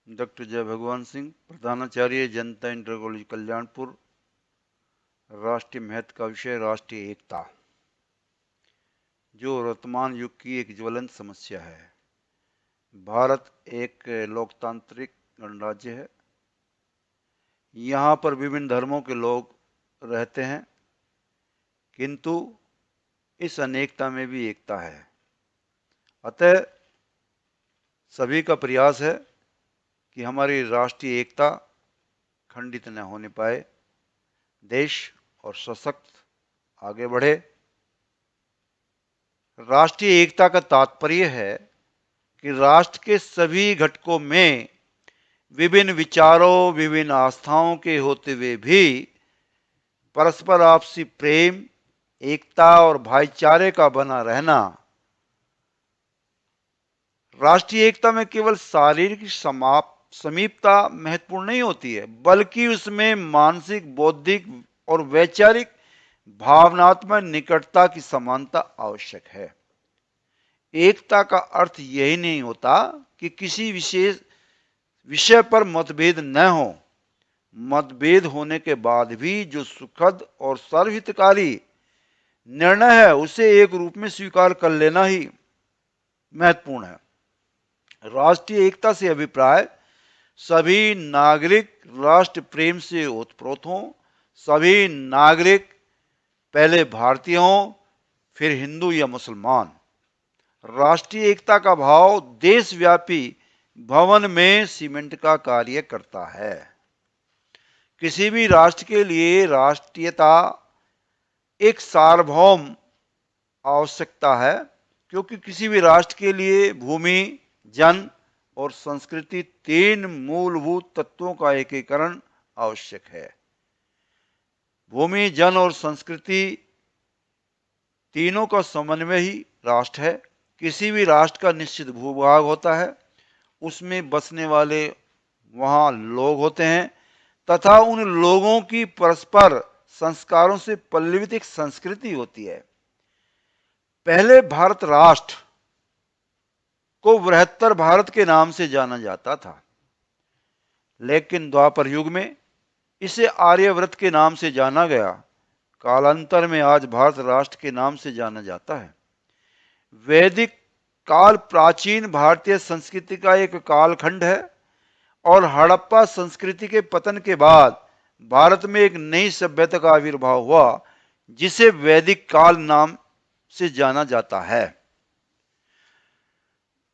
Doctor जय भगवान सिंह, प्रधानाचार्य, जनता इंटर कॉलेज कल्याणपुर। राष्ट्रीय महत्व का विषय राष्ट्रीय एकता, जो वर्तमान युग की एक ज्वलंत समस्या है। भारत एक लोकतांत्रिक गणराज्य है। यहाँ पर विभिन्न धर्मों के लोग रहते हैं, किंतु इस अनेकता में भी एकता है। अतः सभी का प्रयास है कि हमारी राष्ट्रीय एकता खंडित न होने पाए, देश और सशक्त आगे बढ़े। राष्ट्रीय एकता का तात्पर्य है कि राष्ट्र के सभी घटकों में विभिन्न विचारों, विभिन्न आस्थाओं के होते हुए भी परस्पर आपसी प्रेम, एकता और भाईचारे का बना रहना। राष्ट्रीय एकता में केवल शारीरिक समीपता महत्वपूर्ण नहीं होती है, बल्कि उसमें मानसिक, बौद्धिक और वैचारिक भावनात्मक निकटता की समानता आवश्यक है। एकता का अर्थ यही नहीं होता कि किसी विशेष विषय पर मतभेद न हो। मतभेद होने के बाद भी जो सुखद और सर्वहितकारी निर्णय है, उसे एक रूप में स्वीकार कर लेना ही महत्वपूर्ण है। राष्ट्रीय एकता से अभिप्राय सभी नागरिक राष्ट्र प्रेम से ओतप्रोत हों, सभी नागरिक पहले भारतीय हों, फिर हिंदू या मुसलमान। राष्ट्रीय एकता का भाव देशव्यापी भवन में सीमेंट का कार्य करता है। किसी भी राष्ट्र के लिए राष्ट्रीयता एक सार्वभौम आवश्यकता है, क्योंकि किसी भी राष्ट्र के लिए भूमि, जन और संस्कृति तीन मूलभूत तत्वों का एकीकरण आवश्यक है। भूमि, जन और संस्कृति तीनों का समन्वय ही राष्ट्र है। किसी भी राष्ट्र का निश्चित भूभाग होता है, उसमें बसने वाले वहां लोग होते हैं तथा उन लोगों की परस्पर संस्कारों से पल्लवित एक संस्कृति होती है। पहले भारत राष्ट्र को बृहत्तर भारत के नाम से जाना जाता था, लेकिन द्वापर युग में इसे आर्यव्रत के नाम से जाना गया। कालांतर में आज भारत राष्ट्र के नाम से जाना जाता है। वैदिक काल प्राचीन भारतीय संस्कृति का एक कालखंड है और हड़प्पा संस्कृति के पतन के बाद भारत में एक नई सभ्यता का आविर्भाव हुआ, जिसे वैदिक काल नाम से जाना जाता है।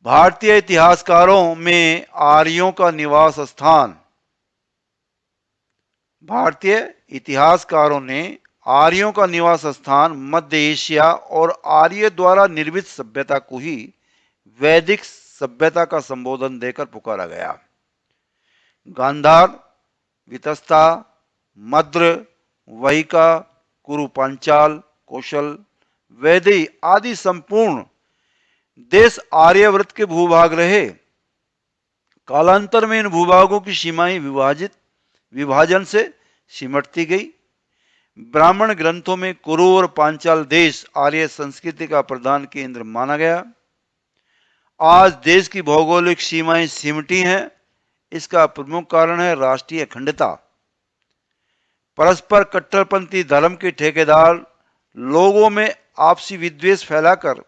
भारतीय इतिहासकारों में आर्यों का निवास स्थान भारतीय इतिहासकारों ने आर्यों का निवास स्थान मध्य एशिया और आर्य द्वारा निर्मित सभ्यता को ही वैदिक सभ्यता का संबोधन देकर पुकारा गया। गांधार, वितस्ता, मद्र, वहिका, कुरु पांचाल, कौशल, वैदेही आदि संपूर्ण देश आर्यव्रत के भूभाग रहे। कालांतर में इन भूभागों की सीमाएं विभाजन से सिमटती गई। ब्राह्मण ग्रंथों में कुरु और पांचाल देश आर्य संस्कृति का प्रधान केंद्र माना गया। आज देश की भौगोलिक सीमाएं सिमटी हैं। इसका प्रमुख कारण है राष्ट्रीय अखंडता। परस्पर कट्टरपंथी धर्म के ठेकेदार लोगों में आपसी विद्वेष फैलाकर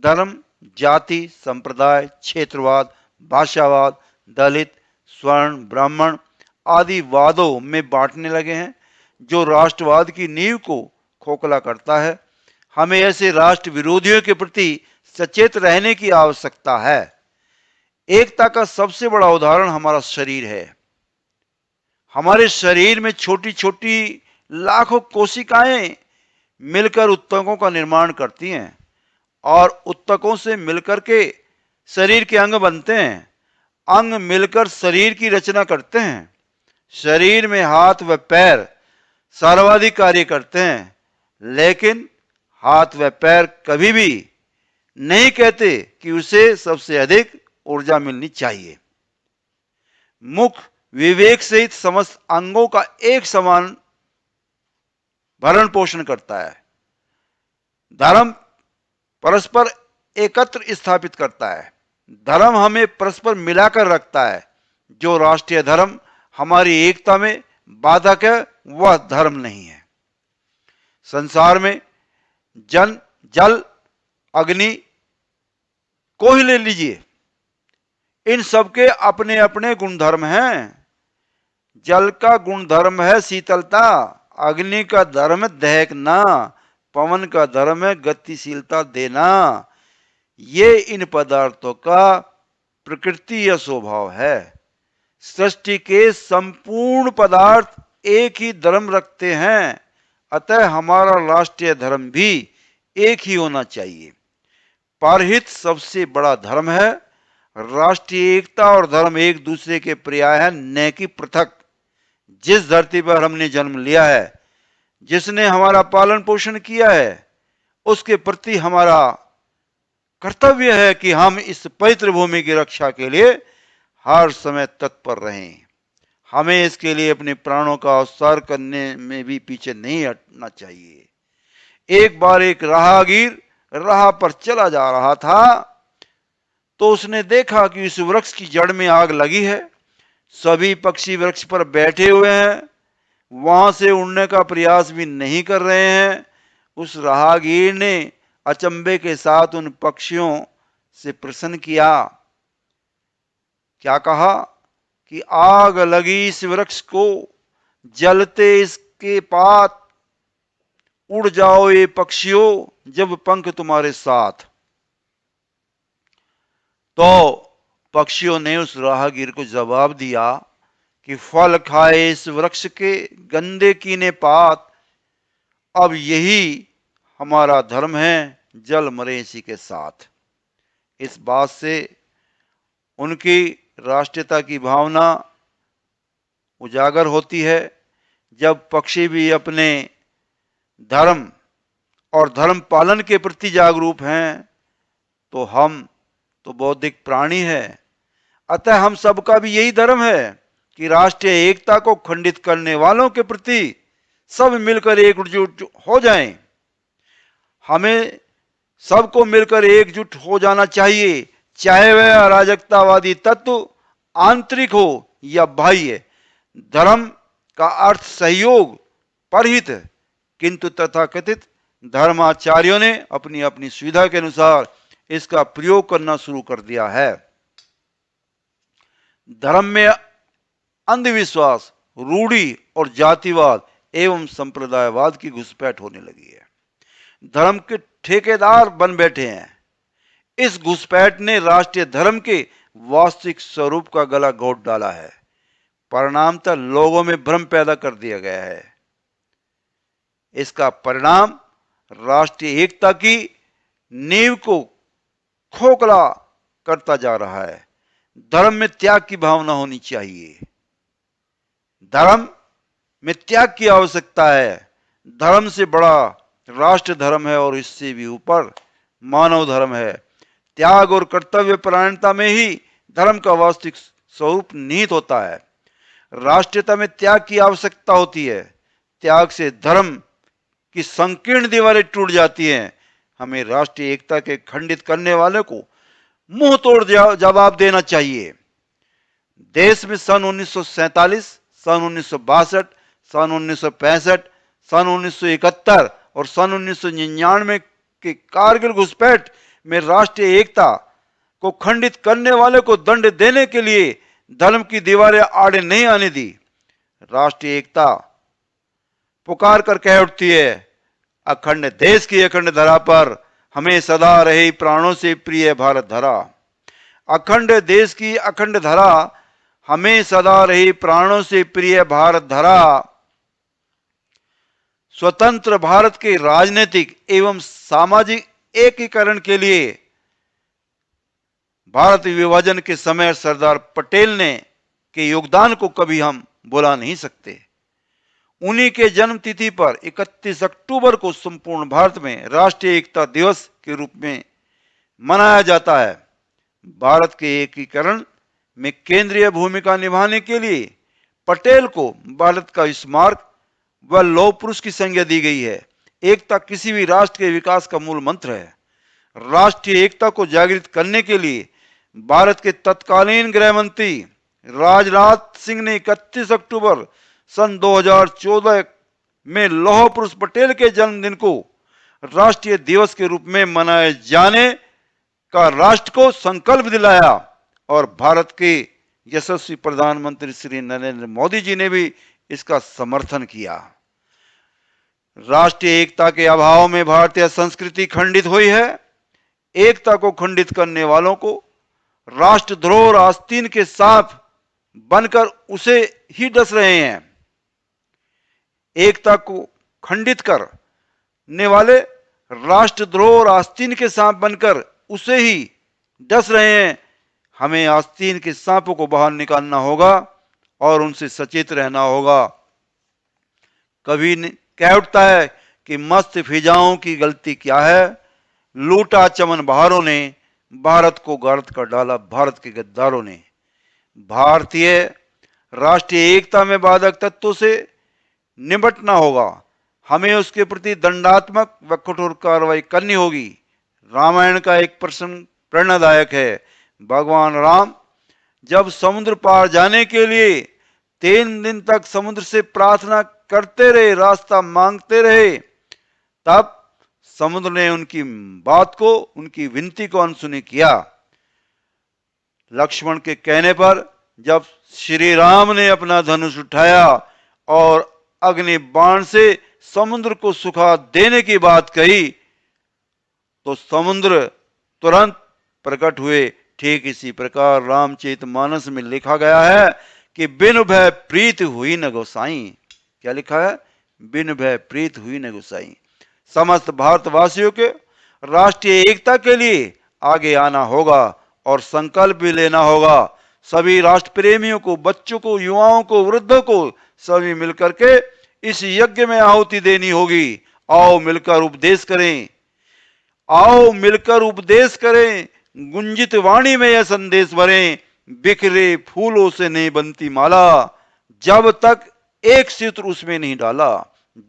धर्म, जाति, संप्रदाय, क्षेत्रवाद, भाषावाद, दलित, स्वर्ण, ब्राह्मण आदि वादों में बांटने लगे हैं, जो राष्ट्रवाद की नींव को खोखला करता है। हमें ऐसे राष्ट्र विरोधियों के प्रति सचेत रहने की आवश्यकता है। एकता का सबसे बड़ा उदाहरण हमारा शरीर है। हमारे शरीर में छोटी छोटी लाखों कोशिकाएं मिलकर उत्तकों का निर्माण करती हैं और उत्तकों से मिलकर के शरीर के अंग बनते हैं। अंग मिलकर शरीर की रचना करते हैं। शरीर में हाथ व पैर सर्वाधिक कार्य करते हैं, लेकिन हाथ व पैर कभी भी नहीं कहते कि उसे सबसे अधिक ऊर्जा मिलनी चाहिए। मुख विवेक सहित समस्त अंगों का एक समान भरण पोषण करता है। धर्म परस्पर एकत्र स्थापित करता है। धर्म हमें परस्पर मिलाकर रखता है। जो राष्ट्रीय धर्म हमारी एकता में बाधक है वह धर्म नहीं है। संसार में जन जल अग्नि को ही ले लीजिए, इन सबके अपने अपने गुणधर्म हैं। जल का गुणधर्म है शीतलता, अग्नि का धर्म है दहकना, पवन का धर्म है गतिशीलता देना। ये इन पदार्थों का प्रकृति या स्वभाव है। सृष्टि के संपूर्ण पदार्थ एक ही धर्म रखते हैं, अतः हमारा राष्ट्रीय धर्म भी एक ही होना चाहिए। परहित सबसे बड़ा धर्म है। राष्ट्रीय एकता और धर्म एक दूसरे के पर्याय है, न कि पृथक। जिस धरती पर हमने जन्म लिया है, जिसने हमारा पालन पोषण किया है, उसके प्रति हमारा कर्तव्य है कि हम इस पवित्र भूमि की रक्षा के लिए हर समय तत्पर रहें। हमें इसके लिए अपने प्राणों का उत्सर्ग करने में भी पीछे नहीं हटना चाहिए। एक बार एक राहगीर राह पर चला जा रहा था तो उसने देखा कि इस वृक्ष की जड़ में आग लगी है। सभी पक्षी वृक्ष पर बैठे हुए हैं, वहां से उड़ने का प्रयास भी नहीं कर रहे हैं। उस राहगीर ने अचंभे के साथ उन पक्षियों से प्रश्न किया। क्या कहा कि आग लगी इस वृक्ष को, जलते इसके पात, उड़ जाओ ये पक्षियों जब पंख तुम्हारे साथ। तो पक्षियों ने उस राहगीर को जवाब दिया कि फल खाए इस वृक्ष के गंदे कीने पात, अब यही हमारा धर्म है, जल मरे इसी के साथ। इस बात से उनकी राष्ट्रीयता की भावना उजागर होती है। जब पक्षी भी अपने धर्म और धर्म पालन के प्रति जागरूक हैं, तो हम तो बौद्धिक प्राणी है। अतः हम सबका भी यही धर्म है कि राष्ट्रीय एकता को खंडित करने वालों के प्रति सब मिलकर एकजुट हो जाएं। हमें सबको मिलकर एकजुट हो जाना चाहिए, चाहे वह अराजकतावादी तत्व आंतरिक हो या बाह्य। धर्म का अर्थ सहयोग, परहित, किंतु तथाकथित धर्माचार्यों ने अपनी अपनी सुविधा के अनुसार इसका प्रयोग करना शुरू कर दिया है। धर्म में अंधविश्वास, रूढ़ी और जातिवाद एवं संप्रदायवाद की घुसपैठ होने लगी है। धर्म के ठेकेदार बन बैठे हैं। इस घुसपैठ ने राष्ट्रीय धर्म के वास्तविक स्वरूप का गला घोट डाला है। परिणामतः लोगों में भ्रम पैदा कर दिया गया है। इसका परिणाम राष्ट्रीय एकता की नींव को खोखला करता जा रहा है। धर्म में त्याग की भावना होनी चाहिए। धर्म में त्याग की आवश्यकता है। धर्म से बड़ा राष्ट्र धर्म है और इससे भी ऊपर मानव धर्म है। त्याग और कर्तव्य परायणता में ही धर्म का वास्तविक स्वरूप निहित होता है। राष्ट्रीयता में त्याग की आवश्यकता होती है। त्याग से धर्म की संकीर्ण दीवारें टूट जाती हैं। हमें राष्ट्रीय एकता के खंडित करने वाले को मुंह तोड़ जवाब देना चाहिए। देश में सन 1947, सन 1962, सन 1965, सन 1971 और सन 1999 के कारगिल घुसपैठ में राष्ट्रीय एकता को खंडित करने वाले को दंड देने के लिए धर्म की दीवारें आड़े नहीं आने दी। राष्ट्रीय एकता पुकार कर कह उठती है, अखंड देश की अखंड धरा पर हमें सदा रहे प्राणों से प्रिय भारत धरा। अखंड देश की अखंड धरा हमें सदा रही प्राणों से प्रिय भारत धरा। स्वतंत्र भारत के राजनीतिक एवं सामाजिक एकीकरण के लिए भारत विभाजन के समय सरदार पटेल ने के योगदान को कभी हम भुला नहीं सकते। उन्हीं के जन्म तिथि पर 31 अक्टूबर को संपूर्ण भारत में राष्ट्रीय एकता दिवस के रूप में मनाया जाता है। भारत के एकीकरण में केंद्रीय भूमिका निभाने के लिए पटेल को भारत का स्मारक व लौह पुरुष की संज्ञा दी गई है। एकता किसी भी राष्ट्र के विकास का मूल मंत्र है। राष्ट्रीय एकता को जागृत करने के लिए भारत के तत्कालीन गृह मंत्री राजनाथ सिंह ने 31 अक्टूबर सन 2014 में लौह पुरुष पटेल के जन्मदिन को राष्ट्रीय दिवस के रूप में मनाए जाने का राष्ट्र को संकल्प दिलाया और भारत के यशस्वी प्रधानमंत्री श्री नरेंद्र मोदी जी ने भी इसका समर्थन किया। राष्ट्रीय एकता के अभाव में भारतीय संस्कृति खंडित हुई है। एकता को खंडित करने वालों को राष्ट्रद्रोह और आस्तीन के सांप बनकर उसे ही डस रहे हैं। एकता को खंडित करने वाले राष्ट्रद्रोह और आस्तीन के सांप बनकर उसे ही डस रहे हैं। हमें आस्तीन के सांपों को बाहर निकालना होगा और उनसे सचेत रहना होगा। कभी कह उठता है कि मस्त फिजाओं की गलती क्या है, लूटा चमन बहारों ने, भारत को गारत कर डाला भारत के गद्दारों ने। भारतीय राष्ट्रीय एकता में बाधक तत्वों से निपटना होगा। हमें उसके प्रति दंडात्मक व कठोर कार्रवाई करनी होगी। रामायण का एक प्रसंग प्रेरणादायक है। भगवान राम जब समुद्र पार जाने के लिए 3 दिन तक समुद्र से प्रार्थना करते रहे, रास्ता मांगते रहे, तब समुद्र ने उनकी बात को, उनकी विनती को अनसुनी किया। लक्ष्मण के कहने पर जब श्री राम ने अपना धनुष उठाया और अग्नि बाण से समुद्र को सुखा देने की बात कही तो समुद्र तुरंत प्रकट हुए। ठीक इसी प्रकार रामचरितमानस में लिखा गया है कि बिनु भय प्रीत हुई न गोसाई। क्या लिखा है? बिनु भय प्रीत हुई न गोसाई। समस्त भारतवासियों के राष्ट्रीय एकता के लिए आगे आना होगा और संकल्प भी लेना होगा। सभी राष्ट्र प्रेमियों को, बच्चों को, युवाओं को, वृद्धों को, सभी मिलकर के इस यज्ञ में आहुति देनी होगी। आओ मिलकर उपदेश करें, आओ मिलकर उपदेश करें, गुंजित वाणी में यह संदेश भरें, बिखरे फूलों से नहीं बनती माला, जब तक एक सूत्र उसमें नहीं डाला,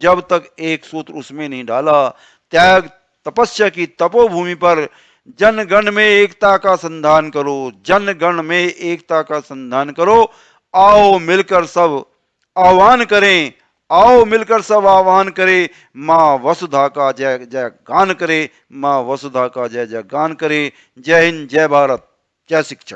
जब तक एक सूत्र उसमें नहीं डाला। त्याग तपस्या की तपोभूमि पर जनगण में एकता का संधान करो, जनगण में एकता का संधान करो। आओ मिलकर सब आह्वान करें, आओ मिलकर सब आह्वान करें, मां वसुधा का जय जय गान करे, मां वसुधा का जय जय गान करे। जय हिंद, जय भारत, जय शिक्षक।